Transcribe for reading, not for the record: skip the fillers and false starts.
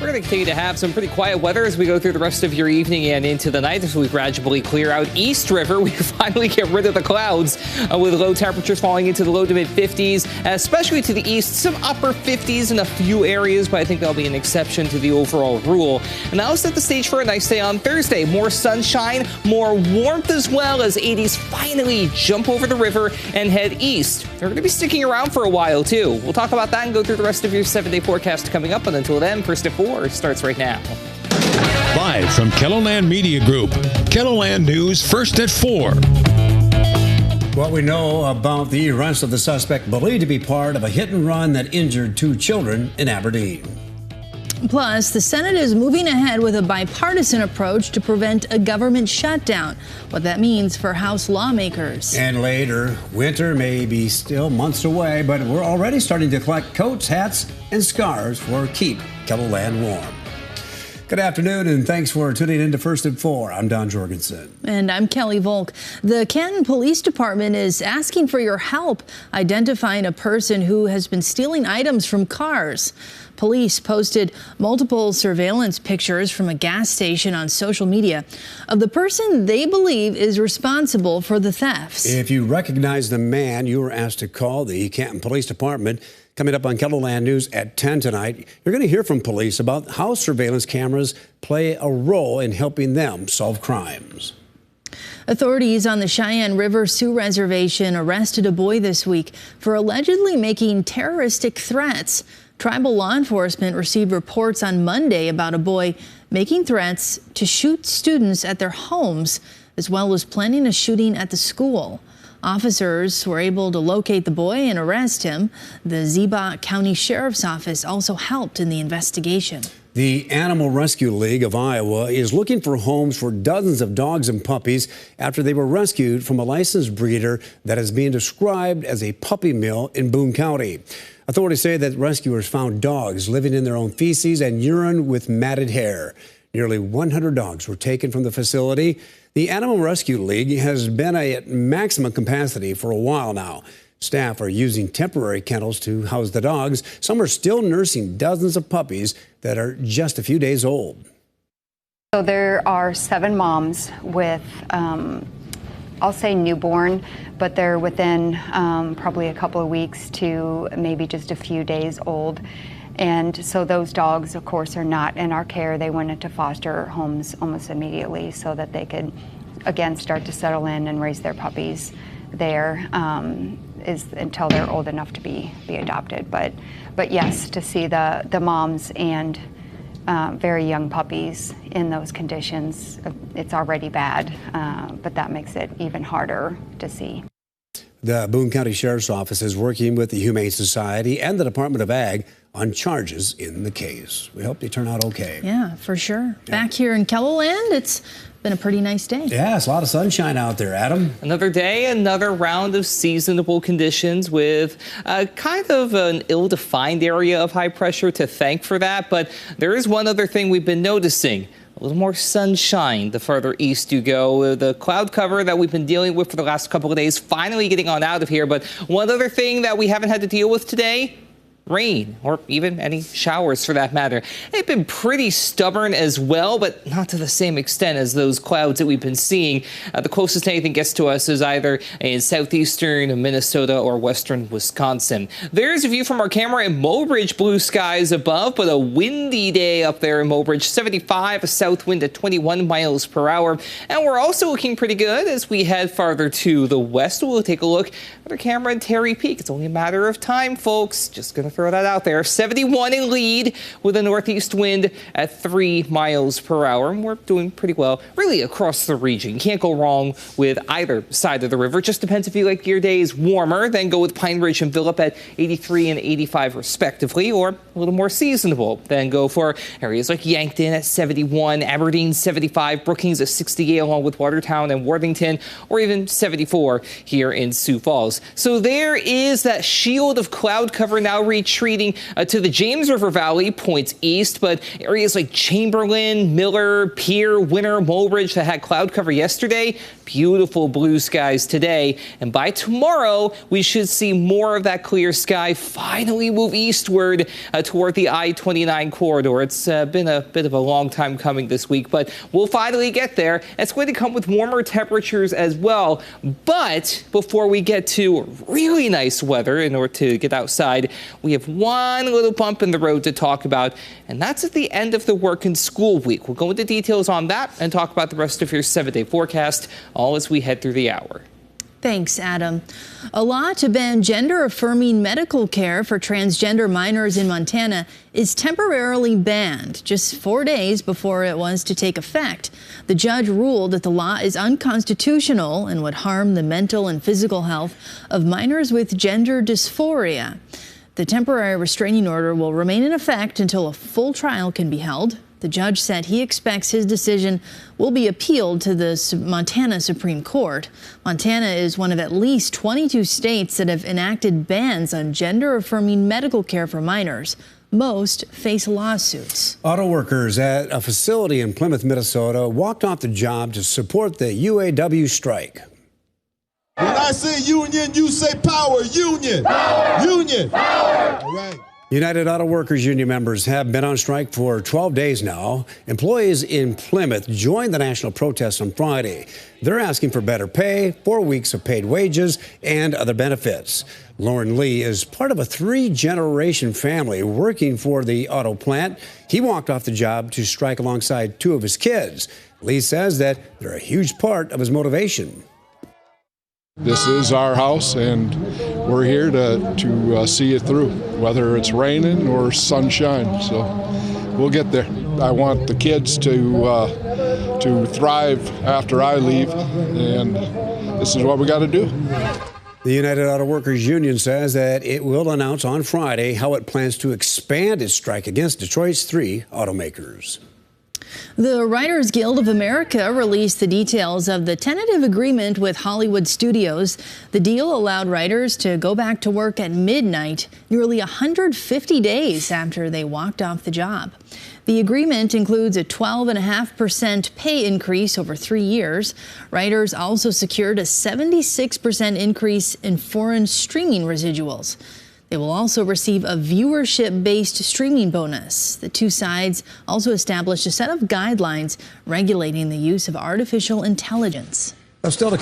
We're going to continue to have some pretty quiet weather as we go through the rest of your evening and into the night as we gradually clear out East River. We finally get rid of the clouds with low temperatures falling into the low to mid 50s, especially to the east. Some upper 50s in a few areas, but I think that'll be an exception to the overall rule. And that'll set the stage for a nice day on Thursday. More sunshine, more warmth as well as 80s finally jump over the river and head east. They're going to be sticking around for a while too. We'll talk about that and go through the rest of your 7-day forecast coming up. And until then, First at 4 starts right now. Live from KELOLAND Media Group, KELOLAND News First at 4. What we know about the arrest of the suspect believed to be part of a hit and run that injured 2 children in Aberdeen. Plus, the Senate is moving ahead with a bipartisan approach to prevent a government shutdown. What that means for House lawmakers. And later, winter may be still months away, but we're already starting to collect coats, hats, and scarves for Keep KELOLAND Warm. Good afternoon, and thanks for tuning in to First at 4. I'm Don Jorgensen. And I'm Kelly Volk. The Canton Police Department is asking for your help identifying a person who has been stealing items from cars. Police posted multiple surveillance pictures from a gas station on social media of the person they believe is responsible for the thefts. If you recognize the man, you were asked to call the Canton Police Department. Coming up on KELOLAND News at 10 tonight, you're going to hear from police about how surveillance cameras play a role in helping them solve crimes. Authorities on the Cheyenne River Sioux Reservation arrested a boy this week for allegedly making terroristic threats. Tribal law enforcement received reports on Monday about a boy making threats to shoot students at their homes, as well as planning a shooting at the school. Officers were able to locate the boy and arrest him. The Ziba County Sheriff's Office also helped in the investigation. The Animal Rescue League of Iowa is looking for homes for dozens of dogs and puppies after they were rescued from a licensed breeder that is being described as a puppy mill in Boone County. Authorities say that rescuers found dogs living in their own feces and urine with matted hair. Nearly 100 dogs were taken from the facility. The Animal Rescue League has been at maximum capacity for a while now. Staff are using temporary kennels to house the dogs. Some are still nursing dozens of puppies that are just a few days old. So there are 7 moms with, I'll say newborn, but they're within probably a couple of weeks to maybe just a few days old. And so those dogs, of course, are not in our care. They went into foster homes almost immediately so that they could, again, start to settle in and raise their puppies there until they're old enough to be adopted. But yes, to see the moms and very young puppies in those conditions, it's already bad, but that makes it even harder to see. The Boone County Sheriff's Office is working with the Humane Society and the Department of Ag on charges in the case. We hope they turn out okay. Yeah, for sure. Yeah. Back here in KELOLAND, it's been a pretty nice day. Yeah, it's a lot of sunshine out there, Adam. Another day, another round of seasonable conditions with kind of an ill-defined area of high pressure to thank for that. But there is one other thing we've been noticing. A little more sunshine the further east you go. The cloud cover that we've been dealing with for the last couple of days finally getting on out of here. But one other thing that we haven't had to deal with today, rain, or even any showers for that matter. They've been pretty stubborn as well, but not to the same extent as those clouds that we've been seeing. The closest anything gets to us is either in southeastern Minnesota or western Wisconsin. There's a view from our camera in Mobridge, blue skies above, but a windy day up there in Mobridge, 75, a south wind at 21 miles per hour. And we're also looking pretty good as we head farther to the west. We'll take a look at our camera in Terry Peak. It's only a matter of time, folks. Just going to throw that out there. 71 in lead with a northeast wind at 3 miles per hour. And we're doing pretty well really across the region. You can't go wrong with either side of the river. It just depends if you like your days warmer, then go with Pine Ridge and Phillip at 83 and 85 respectively, or a little more seasonable, then go for areas like Yankton at 71, Aberdeen 75, Brookings at 68 along with Watertown and Worthington, or even 74 here in Sioux Falls. So there is that shield of cloud cover now retreating to the James River Valley, points east, but areas like Chamberlain, Miller, Pierre, Winter, Mobridge that had cloud cover yesterday, beautiful blue skies today, and by tomorrow we should see more of that clear sky finally move eastward toward the I-29 corridor. It's been a bit of a long time coming this week, but we'll finally get there. It's going to come with warmer temperatures as well. But before we get to really nice weather in order to get outside, we have one little bump in the road to talk about, and that's at the end of the work and school week. We'll go into details on that and talk about the rest of your 7-day forecast, all as we head through the hour. Thanks, Adam. A law to ban gender-affirming medical care for transgender minors in Montana is temporarily banned just 4 days before it was to take effect. The judge ruled that the law is unconstitutional and would harm the mental and physical health of minors with gender dysphoria. The temporary restraining order will remain in effect until a full trial can be held. The judge said he expects his decision will be appealed to the Montana Supreme Court. Montana is one of at least 22 states that have enacted bans on gender-affirming medical care for minors. Most face lawsuits. Auto workers at a facility in Plymouth, Minnesota, walked off the job to support the UAW strike. When I say union, you say power. Union. Power. Union. Power. All right. United Auto Workers Union members have been on strike for 12 days now. Employees in Plymouth joined the national protest on Friday. They're asking for better pay, 4 weeks of paid wages, and other benefits. Lauren Lee is part of a 3-generation family working for the auto plant. He walked off the job to strike alongside 2 of his kids. Lee says that they're a huge part of his motivation. This is our house, and we're here to see it through, whether it's raining or sunshine. So we'll get there. I want the kids to thrive after I leave, and this is what we got to do. The United Auto Workers Union says that it will announce on Friday how it plans to expand its strike against Detroit's 3 automakers. The Writers Guild of America released the details of the tentative agreement with Hollywood studios. The deal allowed writers to go back to work at midnight, nearly 150 days after they walked off the job. The agreement includes a 12.5% pay increase over 3 years. Writers also secured a 76% increase in foreign streaming residuals. They will also receive a viewership-based streaming bonus. The 2 sides also established a set of guidelines regulating the use of artificial intelligence. Still to